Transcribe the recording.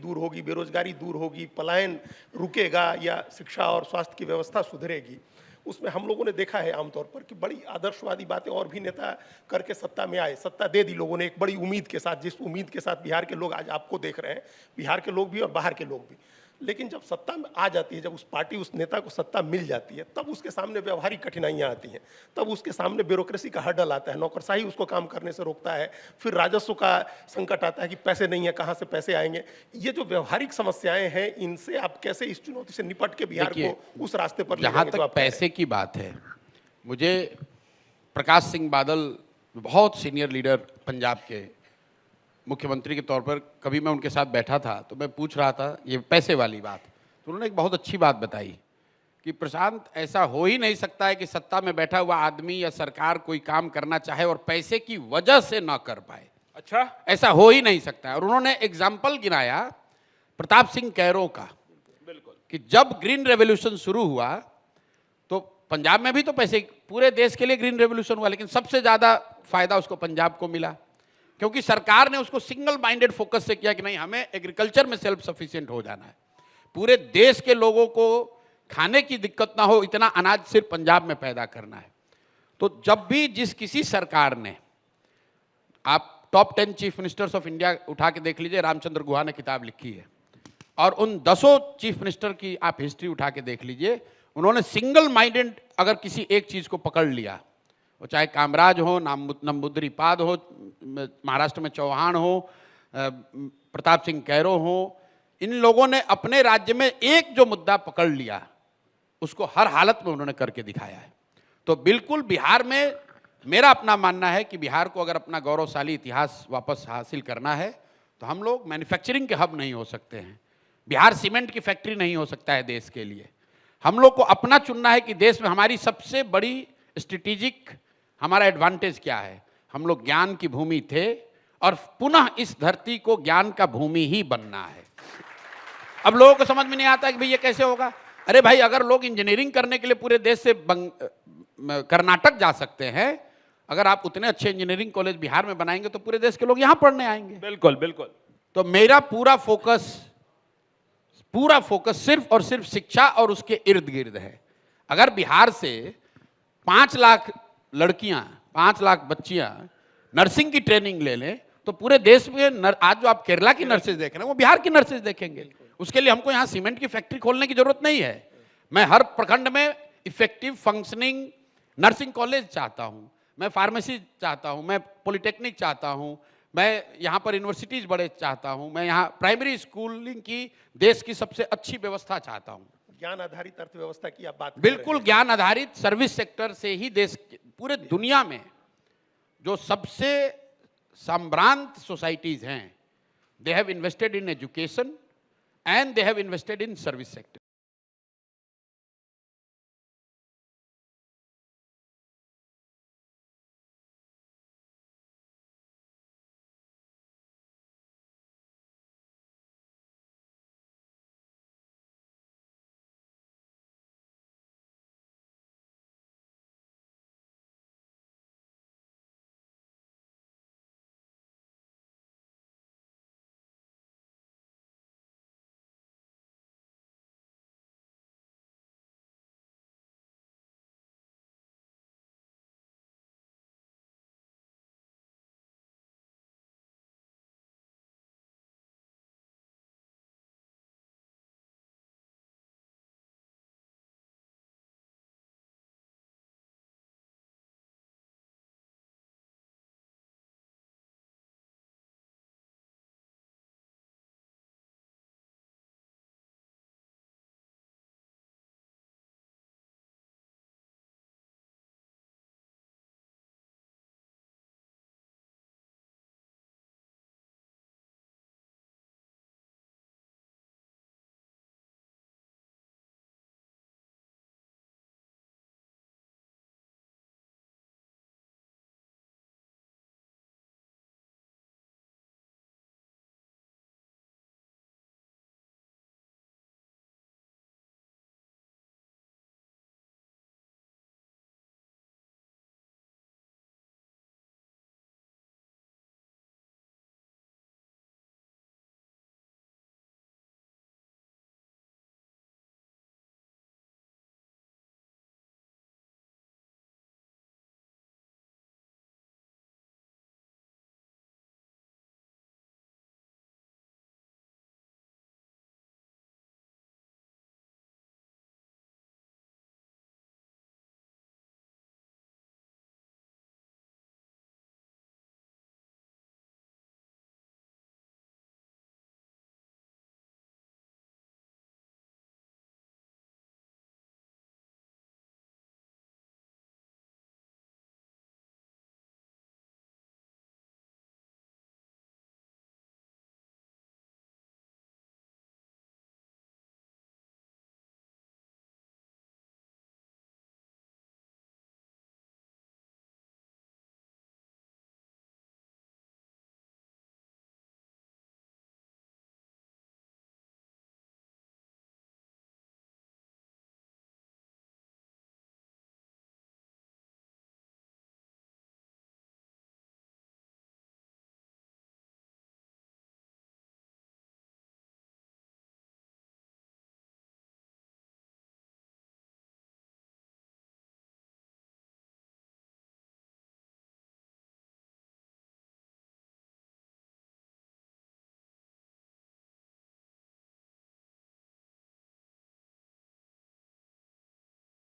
दूर होगी, बेरोजगारी दूर होगी, पलायन रुकेगा या शिक्षा और स्वास्थ्य की व्यवस्था सुधरेगी। उसमें हम लोगों ने देखा है आमतौर पर कि बड़ी आदर्शवादी बातें और भी नेता करके सत्ता में आए, सत्ता दे दी लोगों ने एक बड़ी उम्मीद के साथ, जिस उम्मीद के साथ बिहार के लोग आज आपको देख रहे हैं, बिहार के लोग भी और बाहर के लोग भी। लेकिन जब सत्ता में आ जाती है, जब उस पार्टी उस नेता को सत्ता मिल जाती है, तब उसके सामने व्यवहारिक कठिनाइयां आती हैं, तब उसके सामने ब्यूरोक्रेसी का हर्डल आता है, नौकरशाही उसको काम करने से रोकता है, फिर राजस्व का संकट आता है कि पैसे नहीं है, कहाँ से पैसे आएंगे। ये जो व्यवहारिक समस्याएं हैं, इनसे आप कैसे इस चुनौती से निपट के बिहार को उस रास्ते पर ले जहाँ जाएंगे तक जो आप पैसे की बात है, मुझे प्रकाश सिंह बादल बहुत सीनियर लीडर पंजाब के मुख्यमंत्री के तौर पर, कभी मैं उनके साथ बैठा था तो मैं पूछ रहा था ये पैसे वाली बात, तो उन्होंने एक बहुत अच्छी बात बताई कि प्रशांत, ऐसा हो ही नहीं सकता है कि सत्ता में बैठा हुआ आदमी या सरकार कोई काम करना चाहे और पैसे की वजह से ना कर पाए। अच्छा, ऐसा हो ही नहीं सकता है। और उन्होंने एग्जाम्पल गिनाया प्रताप सिंह कैरों का, बिल्कुल, कि जब ग्रीन रेवोल्यूशन शुरू हुआ तो पंजाब में भी तो पैसे, पूरे देश के लिए ग्रीन रेवोल्यूशन हुआ, लेकिन सबसे ज़्यादा फायदा उसको पंजाब को मिला, क्योंकि सरकार ने उसको सिंगल माइंडेड फोकस से किया कि नहीं, हमें एग्रीकल्चर में सेल्फ सफिशिएंट हो जाना है, पूरे देश के लोगों को खाने की दिक्कत ना हो, इतना अनाज सिर्फ पंजाब में पैदा करना है। तो जब भी जिस किसी सरकार ने, आप top 10 chief ministers of India उठा के देख लीजिए, रामचंद्र गुहा ने किताब लिखी है, और उन 10 चीफ मिनिस्टर की आप हिस्ट्री उठा के देख लीजिए, उन्होंने सिंगल माइंडेड अगर किसी एक चीज को पकड़ लिया, वो चाहे कामराज हो, नंबूदरीपाद हो, महाराष्ट्र में चौहान हो, प्रताप सिंह कैरो हो, इन लोगों ने अपने राज्य में एक जो मुद्दा पकड़ लिया उसको हर हालत में उन्होंने करके दिखाया है। तो बिल्कुल बिहार में मेरा अपना मानना है कि बिहार को अगर अपना गौरवशाली इतिहास वापस हासिल करना है तो हम लोग मैन्युफैक्चरिंग के हब नहीं हो सकते हैं, बिहार सीमेंट की फैक्ट्री नहीं हो सकता है देश के लिए। हम लोग को अपना चुनना है कि देश में हमारी सबसे बड़ी स्ट्रेटेजिक हमारा एडवांटेज क्या है। हम लोग ज्ञान की भूमि थे और पुनः इस धरती को ज्ञान का भूमि ही बनना है। अब लोगों को समझ में नहीं आता कि भाई ये कैसे होगा। अरे भाई, अगर लोग इंजीनियरिंग करने के लिए पूरे देश से कर्नाटक जा सकते हैं, अगर आप उतने अच्छे इंजीनियरिंग कॉलेज बिहार में बनाएंगे तो पूरे देश के लोग यहां पढ़ने आएंगे। बिल्कुल बिल्कुल। तो मेरा पूरा फोकस सिर्फ और सिर्फ शिक्षा और उसके इर्द गिर्द है। अगर बिहार से 5 लाख लड़कियां, 5 लाख बच्चियां नर्सिंग की ट्रेनिंग ले लें तो पूरे देश में आज जो आप केरला की नर्सेज देख रहे हैं वो बिहार की नर्सेज देखेंगे। उसके लिए हमको यहाँ सीमेंट की फैक्ट्री खोलने की जरूरत नहीं है। मैं हर प्रखंड में इफेक्टिव फंक्शनिंग नर्सिंग कॉलेज चाहता हूँ, मैं फार्मेसी चाहता हूँ, मैं पॉलिटेक्निक चाहता हूँ, मैं यहाँ पर यूनिवर्सिटीज बड़े चाहता हूँ, मैं यहाँ प्राइमरी स्कूलिंग की देश की सबसे अच्छी व्यवस्था चाहता हूँ। ज्ञान आधारित अर्थव्यवस्था की आप बात बिल्कुल, ज्ञान आधारित सर्विस सेक्टर से ही देश, पूरे दुनिया में जो सबसे संभ्रांत सोसाइटीज हैं, they have invested in education and they have invested in service sector.